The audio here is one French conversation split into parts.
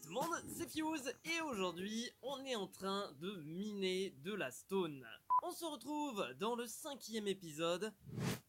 tout le monde, c'est Fuse et aujourd'hui on est en train de miner de la stone. On se retrouve dans le 5e épisode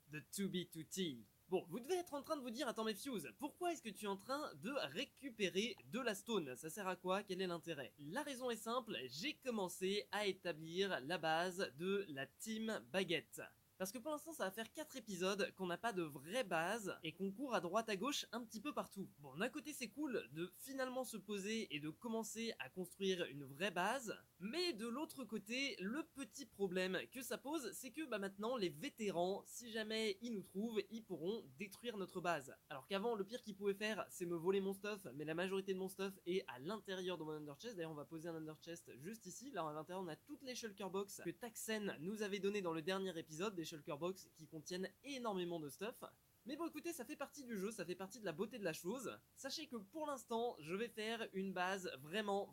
de 2B2T. Bon, vous devez être en train de vous dire, attends mais Fuse, pourquoi est-ce que tu es en train de récupérer de la stone? Ça sert à quoi? Quel est l'intérêt? La raison est simple, j'ai commencé à établir la base de la team baguette. Parce que pour l'instant ça va faire 4 épisodes qu'on n'a pas de vraie base et qu'on court à droite à gauche un petit peu partout. Bon, d'un côté c'est cool de finalement se poser et de commencer à construire une vraie base, mais de l'autre côté, le petit problème que ça pose, c'est que maintenant les vétérans, si jamais ils nous trouvent, ils pourront détruire notre base. Alors qu'avant, le pire qu'ils pouvaient faire, c'est me voler mon stuff, mais la majorité de mon stuff est à l'intérieur de mon underchest. D'ailleurs, on va poser un underchest juste ici. Là, à l'intérieur, on a toutes les shulker box que Taxen nous avait donné dans le dernier épisode, des shulker box qui contiennent énormément de stuff. Mais bon écoutez, ça fait partie du jeu, ça fait partie de la beauté de la chose. Sachez que pour l'instant, je vais faire une base vraiment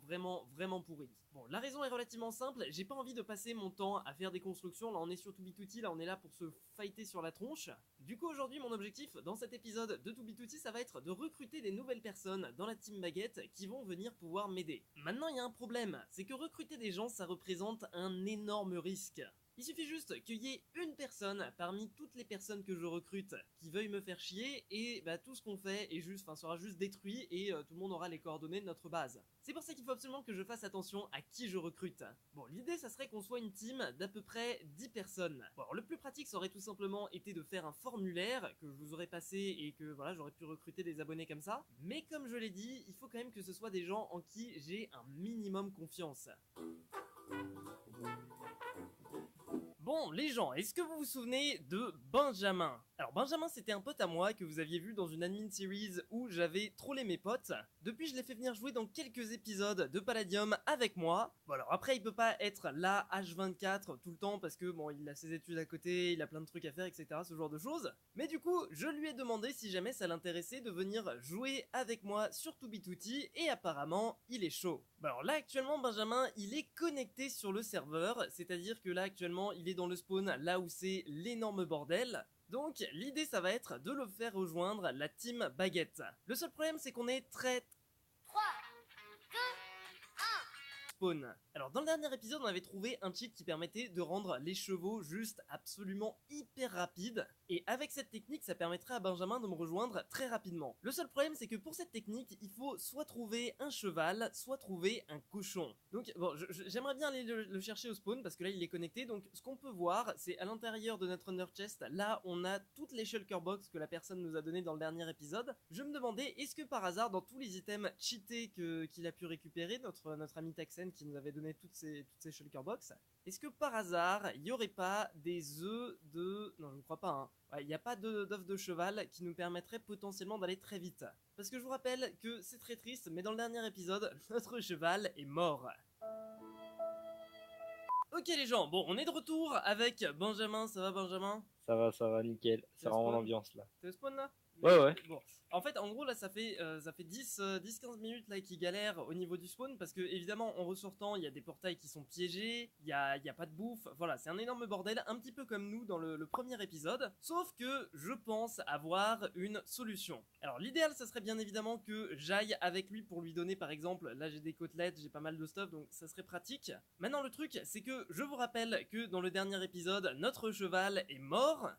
pourrie. Bon, la raison est relativement simple, j'ai pas envie de passer mon temps à faire des constructions, là on est sur 2B2T, là on est là pour se fighter sur la tronche. Du coup aujourd'hui mon objectif dans cet épisode de 2B2T, ça va être de recruter des nouvelles personnes dans la team baguette qui vont venir pouvoir m'aider. Maintenant il y a un problème, c'est que recruter des gens ça représente un énorme risque. Il suffit juste qu'il y ait une personne parmi toutes les personnes que je recrute qui veuille me faire chier et tout ce qu'on fait est sera juste détruit et tout le monde aura les coordonnées de notre base. C'est pour ça qu'il faut absolument que je fasse attention à qui je recrute. Bon, l'idée ça serait qu'on soit une team d'à peu près 10 personnes. Bon, alors, le plus pratique ça aurait tout simplement été de faire un formulaire que je vous aurais passé et que voilà j'aurais pu recruter des abonnés comme ça. Mais comme je l'ai dit, il faut quand même que ce soit des gens en qui j'ai un minimum confiance. Bon, les gens, est-ce que vous vous souvenez de Benjamin? Alors Benjamin, c'était un pote à moi que vous aviez vu dans une admin series où j'avais trollé mes potes. Depuis, je l'ai fait venir jouer dans quelques épisodes de Palladium avec moi. Bon alors après, il peut pas être là H24 tout le temps parce que bon, il a ses études à côté, il a plein de trucs à faire, etc. Ce genre de choses. Mais du coup, je lui ai demandé si jamais ça l'intéressait de venir jouer avec moi sur 2B2T et apparemment, il est chaud. Bon alors là, actuellement, Benjamin, il est connecté sur le serveur, c'est-à-dire que là, actuellement, il est dans le spawn, là où c'est l'énorme bordel. Donc l'idée ça va être de le faire rejoindre la team baguette. Le seul problème c'est qu'on est très 3, 2, spawn. Alors dans le dernier épisode on avait trouvé un cheat qui permettait de rendre les chevaux juste absolument hyper rapides. Et avec cette technique ça permettrait à Benjamin de me rejoindre très rapidement. Le seul problème c'est que pour cette technique il faut soit trouver un cheval, soit trouver un cochon. Donc bon j'aimerais bien aller le chercher au spawn parce que là il est connecté. Donc ce qu'on peut voir c'est à l'intérieur de notre underchest, là on a toutes les shulker box que la personne nous a donné dans le dernier épisode. Je me demandais est-ce que par hasard dans tous les items cheatés qu'il a pu récupérer, notre ami Taxen qui nous avait donné toutes ces shulker box, est-ce que par hasard il y aurait pas des œufs de... Non je ne crois pas hein. Ouais, il n'y a pas d'œuf de cheval qui nous permettrait potentiellement d'aller très vite. Parce que je vous rappelle que c'est très triste, mais dans le dernier épisode, notre cheval est mort. Ok les gens, bon on est de retour avec Benjamin, ça va Benjamin? Ça va, nickel. C'est vraiment l'ambiance là. T'es au spawn là? Ouais. Bon, en fait, en gros, là, ça fait 10-15 minutes là qui galèrent au niveau du spawn parce que, évidemment, en ressortant, il y a des portails qui sont piégés, il y a pas de bouffe, voilà, c'est un énorme bordel, un petit peu comme nous dans le premier épisode, sauf que je pense avoir une solution. Alors, l'idéal, ça serait bien évidemment que j'aille avec lui pour lui donner, par exemple, là, j'ai des côtelettes, j'ai pas mal de stuff, donc ça serait pratique. Maintenant, le truc, c'est que je vous rappelle que dans le dernier épisode, notre cheval est mort.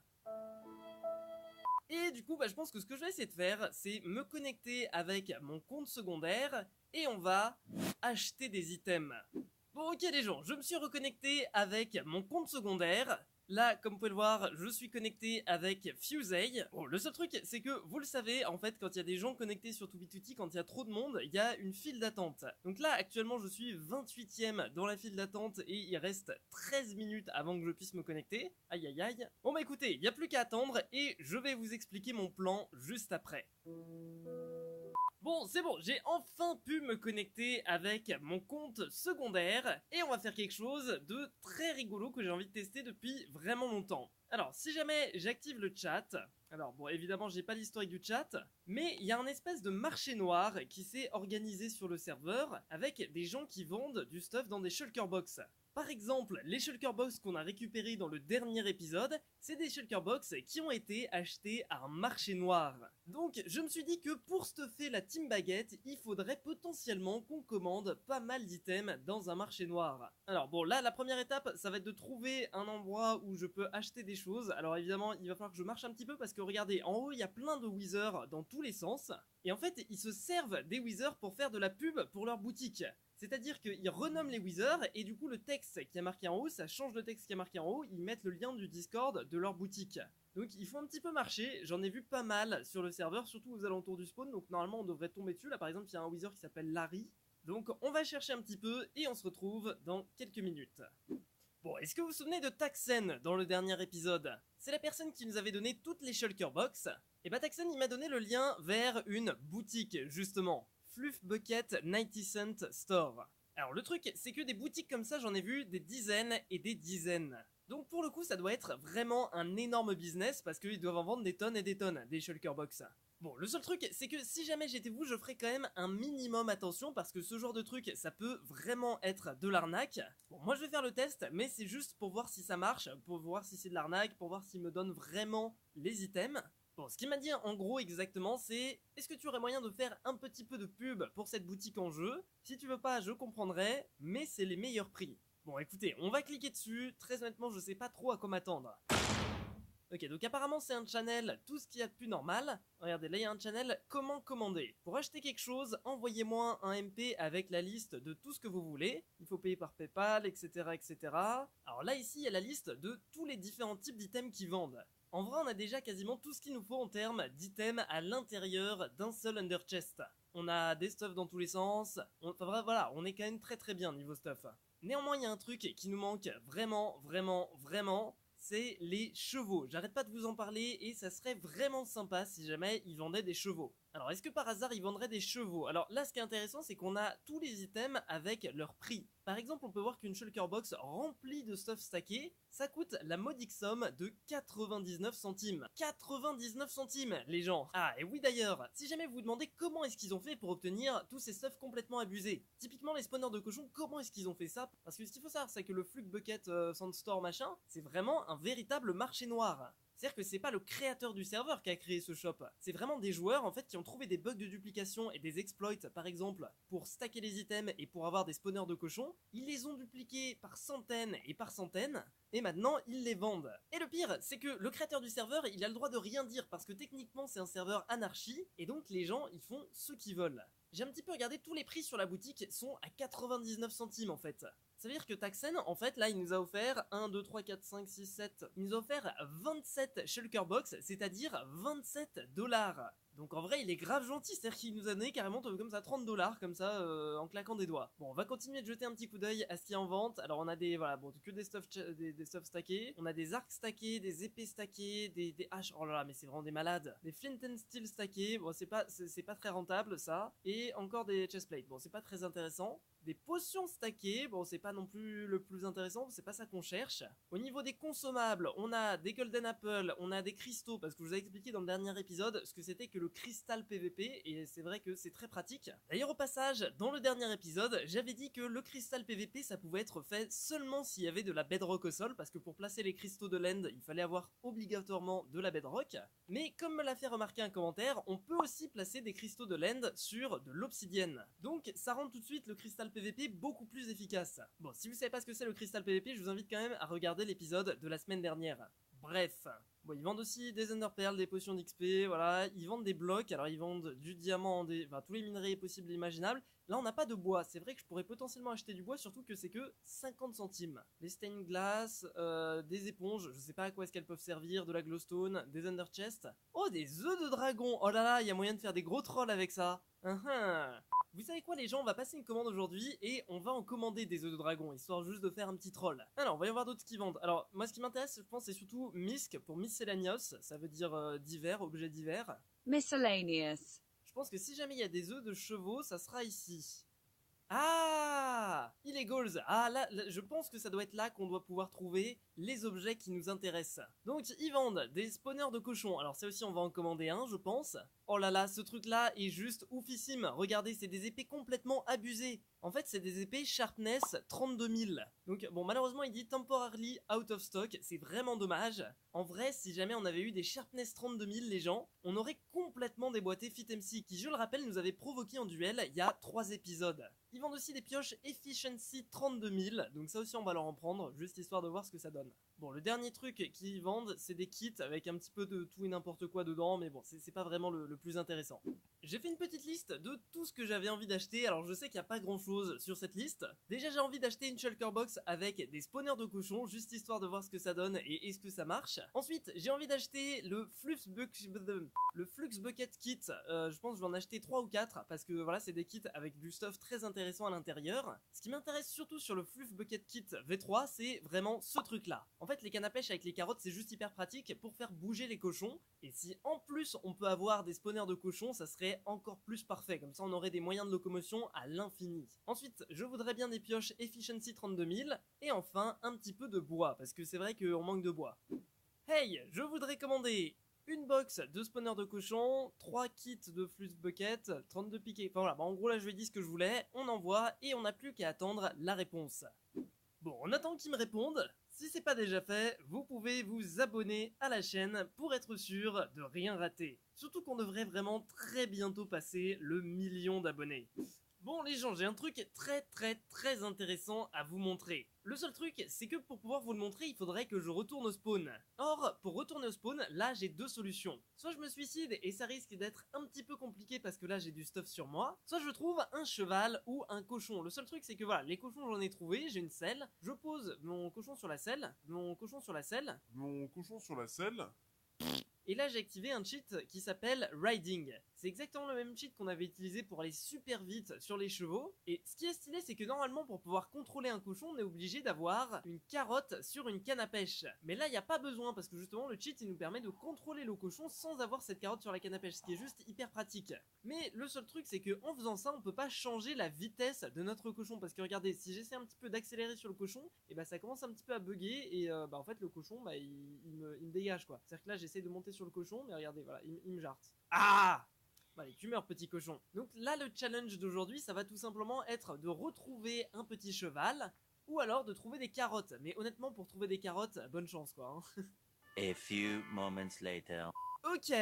Et du coup, je pense que ce que je vais essayer de faire, c'est me connecter avec mon compte secondaire et on va acheter des items. Bon, ok les gens, je me suis reconnecté avec mon compte secondaire. Là, comme vous pouvez le voir, je suis connecté avec Fusey. Bon, le seul truc, c'est que, vous le savez, en fait, quand il y a des gens connectés sur 2B2T, quand il y a trop de monde, il y a une file d'attente. Donc là, actuellement, je suis 28ème dans la file d'attente et il reste 13 minutes avant que je puisse me connecter. Aïe aïe aïe. Bon écoutez, il n'y a plus qu'à attendre et je vais vous expliquer mon plan juste après. Bon, c'est bon, j'ai enfin pu me connecter avec mon compte secondaire et on va faire quelque chose de très rigolo que j'ai envie de tester depuis vraiment longtemps. Alors, si jamais j'active le chat, Alors bon, évidemment, j'ai pas l'historique du chat, mais il y a un espèce de marché noir qui s'est organisé sur le serveur avec des gens qui vendent du stuff dans des shulker box. Par exemple, les shulker box qu'on a récupérés dans le dernier épisode, c'est des shulker box qui ont été achetés à un marché noir. Donc, je me suis dit que pour stuffer la Team Baguette, il faudrait potentiellement qu'on commande pas mal d'items dans un marché noir. Alors bon, là, la première étape, ça va être de trouver un endroit où je peux acheter des choses. Alors évidemment, il va falloir que je marche un petit peu parce que regardez, en haut, il y a plein de withers dans tous les sens. Et en fait, ils se servent des withers pour faire de la pub pour leur boutique. C'est-à-dire qu'ils renomment les withers et du coup le texte qui est marqué en haut, ça change le texte qui est marqué en haut, ils mettent le lien du Discord de leur boutique. Donc il faut un petit peu marcher, j'en ai vu pas mal sur le serveur, surtout aux alentours du spawn, donc normalement on devrait tomber dessus. Là par exemple il y a un wither qui s'appelle Larry, donc on va chercher un petit peu et on se retrouve dans quelques minutes. Bon, est-ce que vous vous souvenez de Taxen dans le dernier épisode? C'est la personne qui nous avait donné toutes les shulker box. Et bah Taxen il m'a donné le lien vers une boutique justement. Fluff Bucket 90 Cent Store. Alors le truc, c'est que des boutiques comme ça, j'en ai vu des dizaines et des dizaines. Donc pour le coup, ça doit être vraiment un énorme business parce qu'ils doivent en vendre des tonnes et des tonnes, des shulker box. Bon, le seul truc, c'est que si jamais j'étais vous, je ferais quand même un minimum attention parce que ce genre de truc, ça peut vraiment être de l'arnaque. Bon, moi je vais faire le test, mais c'est juste pour voir si ça marche, pour voir si c'est de l'arnaque, pour voir s'il me donne vraiment les items. Bon, ce qu'il m'a dit en gros exactement, c'est est-ce que tu aurais moyen de faire un petit peu de pub pour cette boutique en jeu? Si tu veux pas, je comprendrais, mais c'est les meilleurs prix. Bon, écoutez, on va cliquer dessus. Très honnêtement, je sais pas trop à quoi m'attendre. Ok, donc apparemment c'est un channel tout ce qu'il y a de plus normal. Regardez, là il y a un channel comment commander. Pour acheter quelque chose, envoyez-moi un MP avec la liste de tout ce que vous voulez. Il faut payer par PayPal, etc., etc. Alors là ici il y a la liste de tous les différents types d'items qu'ils vendent. En vrai, on a déjà quasiment tout ce qu'il nous faut en termes d'items à l'intérieur d'un seul under chest. On a des stuffs dans tous les sens. Enfin bref, voilà, on est quand même très très bien niveau stuff. Néanmoins, il y a un truc qui nous manque vraiment, vraiment, vraiment. C'est les chevaux. J'arrête pas de vous en parler et ça serait vraiment sympa si jamais ils vendaient des chevaux. Alors, est-ce que par hasard ils vendraient des chevaux? Alors là, ce qui est intéressant, c'est qu'on a tous les items avec leur prix. Par exemple, on peut voir qu'une shulker box remplie de stuff stacké, ça coûte la modique somme de 99 centimes. 99 centimes, les gens. Ah, et oui d'ailleurs, si jamais vous vous demandez comment est-ce qu'ils ont fait pour obtenir tous ces stuffs complètement abusés. Typiquement, les spawners de cochons, comment est-ce qu'ils ont fait ça? Parce que ce qu'il faut savoir, c'est que le Fluke Bucket Sandstore machin, c'est vraiment un véritable marché noir. C'est-à-dire que c'est pas le créateur du serveur qui a créé ce shop, c'est vraiment des joueurs en fait qui ont trouvé des bugs de duplication et des exploits par exemple pour stacker les items et pour avoir des spawners de cochons, ils les ont dupliqués par centaines et par centaines et maintenant ils les vendent. Et le pire, c'est que le créateur du serveur, il a le droit de rien dire parce que techniquement c'est un serveur anarchie et donc les gens ils font ce qu'ils veulent. J'ai un petit peu regardé, tous les prix sur la boutique sont à 99 centimes en fait. Ça veut dire que Taxen, en fait, là, il nous a offert 1, 2, 3, 4, 5, 6, 7. Il nous a offert 27 shulker box, c'est-à-dire 27 $. Donc en vrai, il est grave gentil, c'est-à-dire qu'il nous a donné carrément comme ça 30 $, comme ça, en claquant des doigts. Bon, on va continuer de jeter un petit coup d'œil à ce qu'il y a en vente. Alors on a des, voilà, bon, que des stuff stackés. On a des arcs stackés, des épées stackées, des haches, oh là là, mais c'est vraiment des malades. Des flint and steel stackés, bon, c'est pas très rentable, ça. Et encore des chestplates, bon, c'est pas très intéressant. Des potions stackées, bon c'est pas non plus le plus intéressant, c'est pas ça qu'on cherche. Au niveau des consommables, on a des golden apple, on a des cristaux, parce que je vous ai expliqué dans le dernier épisode ce que c'était que le cristal PVP, et c'est vrai que c'est très pratique. D'ailleurs au passage, dans le dernier épisode, j'avais dit que le cristal PVP ça pouvait être fait seulement s'il y avait de la bedrock au sol, parce que pour placer les cristaux de l'end, il fallait avoir obligatoirement de la bedrock. Mais comme me l'a fait remarquer un commentaire, on peut aussi placer des cristaux de l'end sur de l'obsidienne. Donc ça rend tout de suite le cristal PVP beaucoup plus efficace. Bon, si vous savez pas ce que c'est le cristal PVP, je vous invite quand même à regarder l'épisode de la semaine dernière. Bref. Bon, ils vendent aussi des Enderpearls, des potions d'XP, voilà. Ils vendent des blocs, alors ils vendent du diamant, enfin tous les minerais possibles et imaginables. Là, on n'a pas de bois. C'est vrai que je pourrais potentiellement acheter du bois, surtout que c'est que 50 centimes. Les stained glass, des éponges, je sais pas à quoi est-ce qu'elles peuvent servir, de la glowstone, des underchests. Oh, des œufs de dragon. Oh là là, il y a moyen de faire des gros trolls avec ça. Vous savez quoi les gens, on va passer une commande aujourd'hui et on va en commander des œufs de dragon, histoire juste de faire un petit troll. Alors, on va y voir d'autres qui vendent. Alors, moi ce qui m'intéresse, je pense, c'est surtout Misk pour Miscellaneous, ça veut dire divers, objet divers. Miscellaneous. Je pense que si jamais il y a des œufs de chevaux, ça sera ici. Ah, Illegals. Ah là, je pense que ça doit être là qu'on doit pouvoir trouver les objets qui nous intéressent. Donc ils vendent des spawners de cochons. Alors ça aussi on va en commander un je pense. Oh là là, ce truc là est juste oufissime. Regardez, c'est des épées complètement abusées. En fait c'est des épées Sharpness 32 000. Donc bon, malheureusement il dit temporarily out of stock. C'est vraiment dommage. En vrai, si jamais on avait eu des Sharpness 32 000 les gens, on aurait complètement déboîté FitMC qui, je le rappelle, nous avait provoqué en duel il y a 3 épisodes. Ils vendent aussi des pioches Efficiency 32 000, donc ça aussi on va leur en prendre, juste histoire de voir ce que ça donne. Bon, le dernier truc qu'ils vendent, c'est des kits avec un petit peu de tout et n'importe quoi dedans, mais bon, c'est pas vraiment le plus intéressant. J'ai fait une petite liste de tout ce que j'avais envie d'acheter, alors je sais qu'il n'y a pas grand chose sur cette liste. Déjà j'ai envie d'acheter une shulker box avec des spawners de cochons, juste histoire de voir ce que ça donne et est-ce que ça marche. Ensuite, j'ai envie d'acheter le Flux Bucket Kit, je pense que je vais en acheter 3 ou 4, parce que voilà, c'est des kits avec du stuff très intéressant à l'intérieur. Ce qui m'intéresse surtout sur le Fluff Bucket Kit V3, c'est vraiment ce truc là. En fait, les cannes à pêche avec les carottes, c'est juste hyper pratique pour faire bouger les cochons. Et si en plus on peut avoir des spawners de cochons, ça serait encore plus parfait. Comme ça, on aurait des moyens de locomotion à l'infini. Ensuite, je voudrais bien des pioches Efficiency 32 000. Et enfin, un petit peu de bois, parce que c'est vrai qu'on manque de bois. Hey, je voudrais commander une box de spawner de cochon, 3 kits de flux bucket, 32 piquets. Enfin voilà, en gros là je lui ai dit ce que je voulais, on envoie et on n'a plus qu'à attendre la réponse. Bon, on attend qu'ils me répondent. Si c'est pas déjà fait, vous pouvez vous abonner à la chaîne pour être sûr de rien rater. Surtout qu'on devrait vraiment très bientôt passer le 1 000 000 d'abonnés. Bon les gens, j'ai un truc très intéressant à vous montrer. Le seul truc, c'est que pour pouvoir vous le montrer, il faudrait que je retourne au spawn. Or, pour retourner au spawn, là j'ai 2 solutions. Soit je me suicide et ça risque d'être un petit peu compliqué parce que là j'ai du stuff sur moi. Soit je trouve un cheval ou un cochon. Le seul truc c'est que voilà, les cochons j'en ai trouvé, j'ai une selle. Je pose mon cochon sur la selle. Et là j'ai activé un cheat qui s'appelle Riding. C'est exactement le même cheat qu'on avait utilisé pour aller super vite sur les chevaux. Et ce qui est stylé, c'est que normalement pour pouvoir contrôler un cochon, on est obligé d'avoir une carotte sur une canne à pêche. Mais là il n'y a pas besoin parce que justement le cheat il nous permet de contrôler le cochon sans avoir cette carotte sur la canne à pêche, ce qui est juste hyper pratique. Mais le seul truc c'est que en faisant ça on peut pas changer la vitesse de notre cochon, parce que regardez, si j'essaie un petit peu d'accélérer sur le cochon, et bah ça commence un petit peu à bugger et en fait le cochon il me dégage quoi. C'est à dire que là j'essaie de monter sur le cochon, mais regardez voilà, il me jarte. Ah! Allez, tu meurs petit cochon. Donc là le challenge d'aujourd'hui ça va tout simplement être de retrouver un petit cheval ou alors de trouver des carottes. Mais honnêtement pour trouver des carottes, bonne chance quoi. A few moments later. Ok.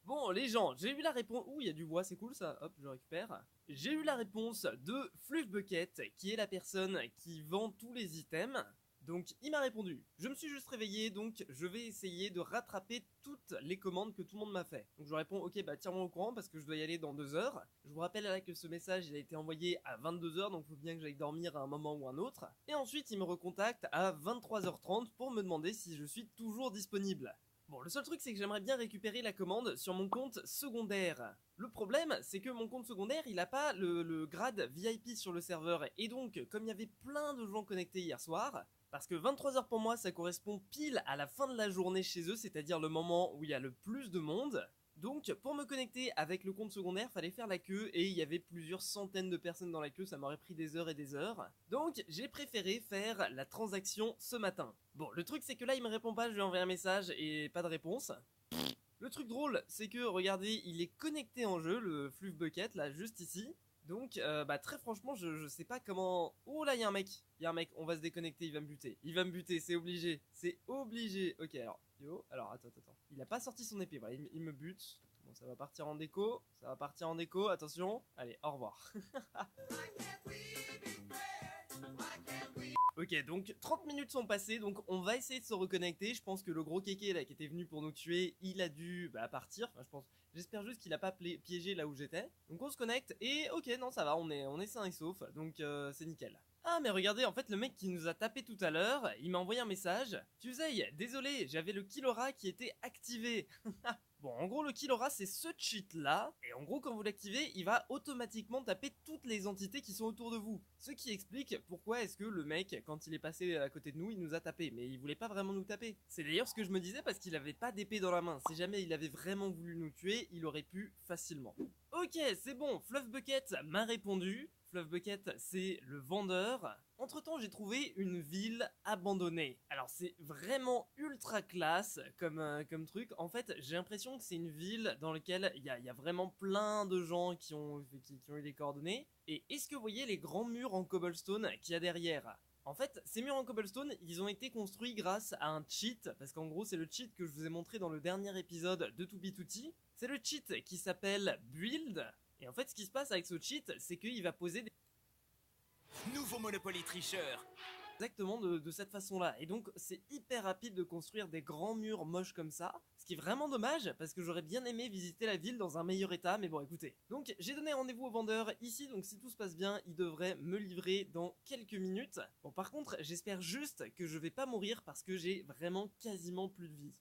Bon les gens, j'ai eu la réponse. Ouh, il y a du bois, c'est cool ça. Hop, je récupère. J'ai eu la réponse de Fluff Bucket, qui est la personne qui vend tous les items. Donc il m'a répondu, je me suis juste réveillé, donc je vais essayer de rattraper toutes les commandes que tout le monde m'a fait. Donc je réponds, ok bah tiens-moi au courant parce que je dois y aller dans 2 heures. Je vous rappelle là que ce message il a été envoyé à 22 heures, donc il faut bien que j'aille dormir à un moment ou un autre. Et ensuite il me recontacte à 23h30 pour me demander si je suis toujours disponible. Bon, le seul truc c'est que j'aimerais bien récupérer la commande sur mon compte secondaire. Le problème c'est que mon compte secondaire il a pas le grade VIP sur le serveur. Et donc comme il y avait plein de gens connectés hier soir, parce que 23h pour moi ça correspond pile à la fin de la journée chez eux, c'est-à-dire le moment où il y a le plus de monde. Donc pour me connecter avec le compte secondaire, fallait faire la queue et il y avait plusieurs centaines de personnes dans la queue, ça m'aurait pris des heures et des heures. Donc j'ai préféré faire la transaction ce matin. Bon, le truc c'est que là il me répond pas, je lui ai envoyé un message et pas de réponse. Le truc drôle, c'est que regardez, il est connecté en jeu, le Fluff Bucket là juste ici. Donc bah très franchement je sais pas comment... Oh là il y a un mec, on va se déconnecter, il va me buter, c'est obligé. Ok alors attends, il a pas sorti son épée, voilà, il me bute. Bon ça va partir en déco, attention, allez au revoir. Ok, donc 30 minutes sont passées, donc on va essayer de se reconnecter. Je pense que le gros kéké là qui était venu pour nous tuer, il a dû partir. Enfin, j'espère juste qu'il a pas piégé là où j'étais. Donc on se connecte et ok, non ça va, on est sain et sauf, donc c'est nickel. Ah mais regardez, en fait le mec qui nous a tapé tout à l'heure, il m'a envoyé un message. Tuesday, désolé, j'avais le Killora qui était activé. Bon, en gros, le Killora, c'est ce cheat-là, et en gros, quand vous l'activez, il va automatiquement taper toutes les entités qui sont autour de vous. Ce qui explique pourquoi est-ce que le mec, quand il est passé à côté de nous, il nous a tapé, mais il voulait pas vraiment nous taper. C'est d'ailleurs ce que je me disais parce qu'il avait pas d'épée dans la main. Si jamais il avait vraiment voulu nous tuer, il aurait pu facilement. Ok, c'est bon, Fluff Bucket m'a répondu. Fluff Bucket, c'est le vendeur. Entre-temps, j'ai trouvé une ville abandonnée. Alors, c'est vraiment ultra classe comme truc. En fait, j'ai l'impression que c'est une ville dans laquelle il y a vraiment plein de gens qui ont eu les coordonnées. Et est-ce que vous voyez les grands murs en cobblestone qu'il y a derrière ? En fait, ces murs en cobblestone, ils ont été construits grâce à un cheat, parce qu'en gros, c'est le cheat que je vous ai montré dans le dernier épisode de To Be Tutti. C'est le cheat qui s'appelle Build. Et en fait, ce qui se passe avec ce cheat, c'est qu'il va poser des... Nouveau Monopoly tricheur. Exactement de cette façon-là. Et donc, c'est hyper rapide de construire des grands murs moches comme ça. Ce qui est vraiment dommage, parce que j'aurais bien aimé visiter la ville dans un meilleur état, mais bon, écoutez. Donc, j'ai donné rendez-vous au vendeur ici, donc si tout se passe bien, il devrait me livrer dans quelques minutes. Bon, par contre, j'espère juste que je vais pas mourir, parce que j'ai vraiment quasiment plus de vie.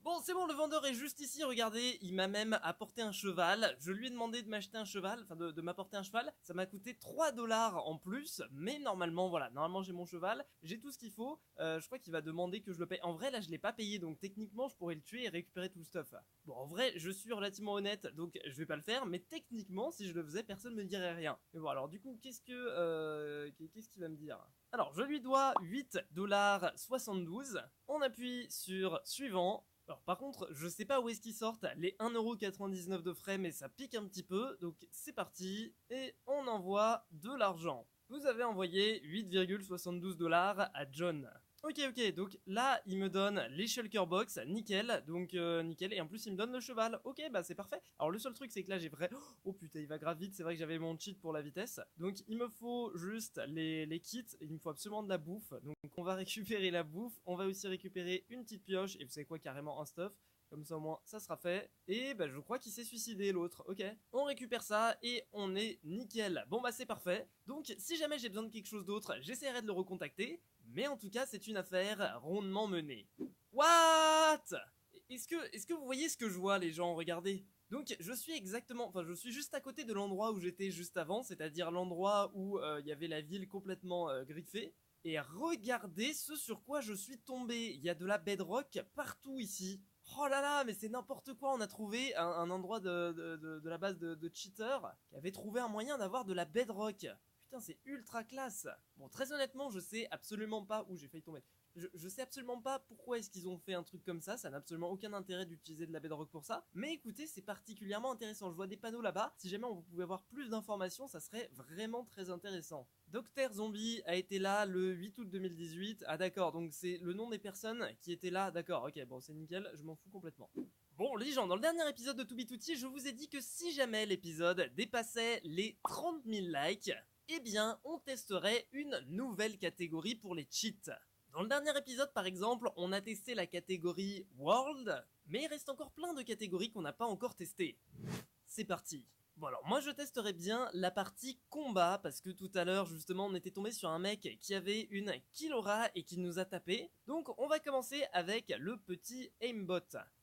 Bon, c'est bon, le vendeur est juste ici, regardez, il m'a même apporté un cheval. Je lui ai demandé de m'acheter un cheval, enfin de m'apporter un cheval. Ça m'a coûté 3 dollars en plus, mais normalement, voilà, normalement j'ai mon cheval, j'ai tout ce qu'il faut. Je crois qu'il va demander que je le paye. En vrai, là, je l'ai pas payé, donc techniquement, je pourrais le tuer et récupérer tout le stuff. Bon, en vrai, je suis relativement honnête, donc je vais pas le faire, mais techniquement, si je le faisais, personne me dirait rien. Mais bon, alors du coup, qu'est-ce qu'il va me dire ? Alors, je lui dois 8,72 $. On appuie sur suivant. Alors par contre, je sais pas où est-ce qu'ils sortent les 1,99 € de frais, mais ça pique un petit peu, donc c'est parti, et on envoie de l'argent. Vous avez envoyé 8,72 $ à John. Ok, donc là, il me donne les shulker box, nickel, donc nickel, et en plus, il me donne le cheval. Ok, bah c'est parfait. Alors le seul truc, c'est que là, j'ai vrai... Oh putain, il va grave vite, c'est vrai que j'avais mon cheat pour la vitesse. Donc il me faut juste les kits, il me faut absolument de la bouffe. Donc on va récupérer la bouffe, on va aussi récupérer une petite pioche, et vous savez quoi, carrément un stuff. Comme ça au moins ça sera fait. Et bah je crois qu'il s'est suicidé l'autre. Ok. On récupère ça et on est nickel. Bon bah c'est parfait. Donc si jamais j'ai besoin de quelque chose d'autre, j'essaierai de le recontacter. Mais en tout cas c'est une affaire rondement menée. What? Est-ce que vous voyez ce que je vois les gens? Regardez. Donc je suis je suis juste à côté de l'endroit où j'étais juste avant, c'est-à-dire l'endroit où il y avait la ville complètement griffée. Et regardez ce sur quoi je suis tombé. Il y a de la bedrock partout ici. Oh là là, mais c'est n'importe quoi, on a trouvé un endroit de la base de cheaters qui avait trouvé un moyen d'avoir de la bedrock. Putain, c'est ultra classe. Bon, très honnêtement, je sais absolument pas où j'ai failli tomber. Je sais absolument pas pourquoi est-ce qu'ils ont fait un truc comme ça n'a absolument aucun intérêt d'utiliser de la bedrock pour ça. Mais écoutez, c'est particulièrement intéressant, je vois des panneaux là-bas. Si jamais on pouvait avoir plus d'informations, ça serait vraiment très intéressant. Dr Zombie a été là le 8 août 2018. Ah d'accord, donc c'est le nom des personnes qui étaient là. D'accord, ok, bon c'est nickel, je m'en fous complètement. Bon les gens, dans le dernier épisode de To Be Tutti, je vous ai dit que si jamais l'épisode dépassait les 30 000 likes, eh bien on testerait une nouvelle catégorie pour les cheats. Dans le dernier épisode par exemple, on a testé la catégorie World, mais il reste encore plein de catégories qu'on n'a pas encore testées. C'est parti. Bon alors moi je testerai bien la partie combat parce que tout à l'heure justement on était tombé sur un mec qui avait une Killora et qui nous a tapé. Donc on va commencer avec le petit aimbot.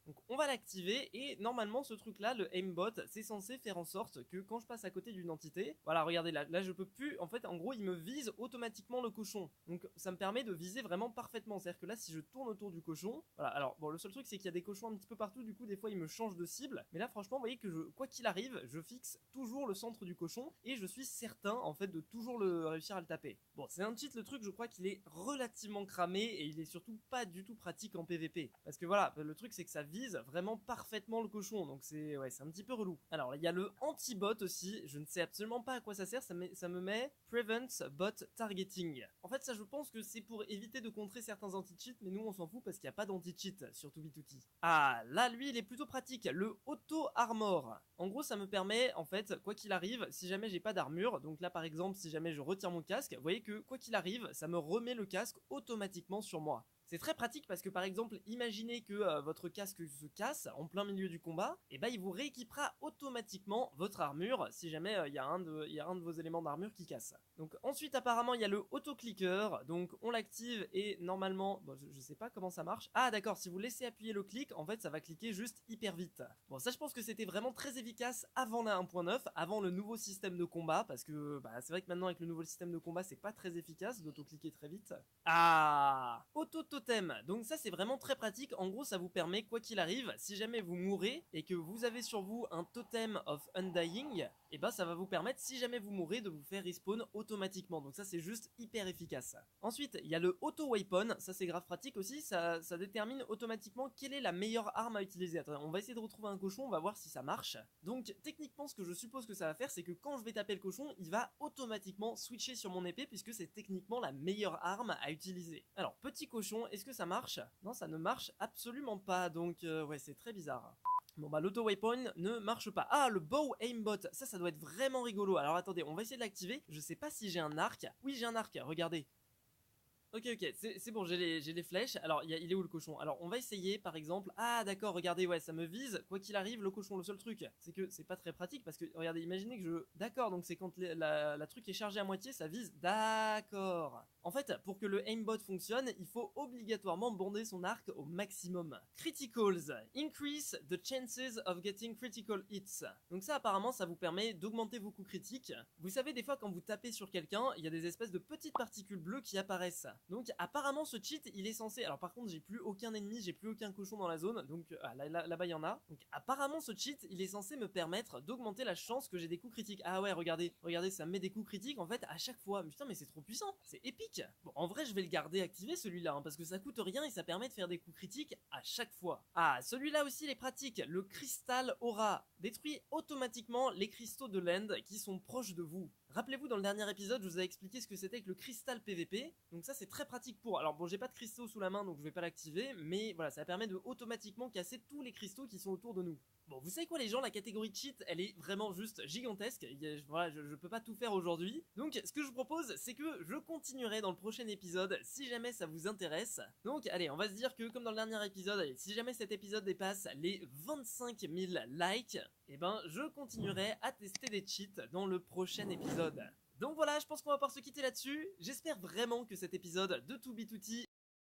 Donc on va l'activer et normalement ce truc là, le aimbot, c'est censé faire en sorte que quand je passe à côté d'une entité, voilà regardez là je peux plus, en fait en gros il me vise automatiquement le cochon. Donc ça me permet de viser vraiment parfaitement, c'est à dire que là si je tourne autour du cochon, voilà alors bon le seul truc c'est qu'il y a des cochons un petit peu partout, du coup des fois il me change de cible, mais là franchement vous voyez que quoi qu'il arrive, je fixe toujours le centre du cochon et je suis certain en fait de toujours réussir à le taper. Bon c'est un cheat le truc, je crois qu'il est relativement cramé et il est surtout pas du tout pratique en PVP, parce que voilà le truc c'est que ça vise vraiment parfaitement le cochon, donc c'est un petit peu relou. Alors il y a le anti-bot aussi, je ne sais absolument pas à quoi ça sert, ça me met Prevents Bot Targeting. En fait ça je pense que c'est pour éviter de contrer certains anti-cheats, mais nous on s'en fout parce qu'il n'y a pas d'anti-cheat sur To Be Tutti. Ah là lui il est plutôt pratique, le auto-armor. En gros ça me permet en fait quoi qu'il arrive, si jamais j'ai pas d'armure, donc là par exemple si jamais je retire mon casque, vous voyez que quoi qu'il arrive ça me remet le casque automatiquement sur moi. C'est très pratique parce que par exemple, imaginez que votre casque se casse en plein milieu du combat, et bah il vous rééquipera automatiquement votre armure si jamais il y a un de vos éléments d'armure qui casse. Donc ensuite apparemment il y a le auto-clicker, donc on l'active et normalement, bon, je sais pas comment ça marche. Ah d'accord, si vous laissez appuyer le clic, en fait ça va cliquer juste hyper vite. Bon ça je pense que c'était vraiment très efficace avant la 1.9, avant le nouveau système de combat, parce que c'est vrai que maintenant avec le nouveau système de combat c'est pas très efficace d'auto-cliquer très vite. Ah, auto totem. Donc ça c'est vraiment très pratique. En gros ça vous permet, quoi qu'il arrive, si jamais vous mourrez et que vous avez sur vous un totem of undying, et bah ça va vous permettre, si jamais vous mourrez, de vous faire respawn automatiquement. Donc ça c'est juste hyper efficace. Ensuite il y a le auto weapon, ça c'est grave pratique aussi, ça détermine automatiquement quelle est la meilleure arme à utiliser. Attendez, on va essayer de retrouver un cochon, on va voir si ça marche. Donc techniquement ce que je suppose que ça va faire, c'est que quand je vais taper le cochon, il va automatiquement switcher sur mon épée puisque c'est techniquement la meilleure arme à utiliser. Alors petit cochon, est-ce que ça marche? Non, ça ne marche absolument pas, donc ouais c'est très bizarre. Bon bah l'auto waypoint ne marche pas. Ah, le bow aimbot, ça doit être vraiment rigolo. Alors attendez, on va essayer de l'activer. Je sais pas si j'ai un arc. Oui j'ai un arc, regardez. Ok, c'est bon, j'ai les flèches. Alors, il est où le cochon? Alors, on va essayer, par exemple. Ah, d'accord, regardez, ouais, ça me vise. Quoi qu'il arrive, le cochon, le seul truc, c'est que c'est pas très pratique parce que, regardez, imaginez que je... D'accord, donc c'est quand la truc est chargée à moitié, ça vise. D'accord. En fait, pour que le aimbot fonctionne, il faut obligatoirement bonder son arc au maximum. Criticals. Increase the chances of getting critical hits. Donc ça, apparemment, ça vous permet d'augmenter vos coups critiques. Vous savez, des fois, quand vous tapez sur quelqu'un, il y a des espèces de petites particules bleues qui apparaissent. Donc apparemment ce cheat il est censé, alors par contre j'ai plus aucun ennemi, j'ai plus aucun cochon dans la zone, donc là-bas il y en a. Donc apparemment ce cheat il est censé me permettre d'augmenter la chance que j'ai des coups critiques. Ah ouais, regardez, ça me met des coups critiques en fait à chaque fois. Mais putain, mais c'est trop puissant, c'est épique. Bon, en vrai je vais le garder activé celui-là hein, parce que ça coûte rien et ça permet de faire des coups critiques à chaque fois. Ah, celui-là aussi il est pratique, le cristal aura détruit automatiquement les cristaux de l'end qui sont proches de vous. Rappelez-vous, dans le dernier épisode, je vous ai expliqué ce que c'était que le cristal PVP. Donc ça, c'est très pratique pour... Alors bon, j'ai pas de cristaux sous la main, donc je vais pas l'activer. Mais voilà, ça permet de automatiquement casser tous les cristaux qui sont autour de nous. Bon, vous savez quoi les gens, la catégorie cheat, elle est vraiment juste gigantesque. Voilà, je peux pas tout faire aujourd'hui. Donc ce que je vous propose, c'est que je continuerai dans le prochain épisode, si jamais ça vous intéresse. Donc allez, on va se dire que comme dans le dernier épisode, allez, si jamais cet épisode dépasse les 25 000 likes, et ben je continuerai à tester des cheats dans le prochain épisode. Donc voilà, je pense qu'on va pouvoir se quitter là-dessus. J'espère vraiment que cet épisode de 2B2T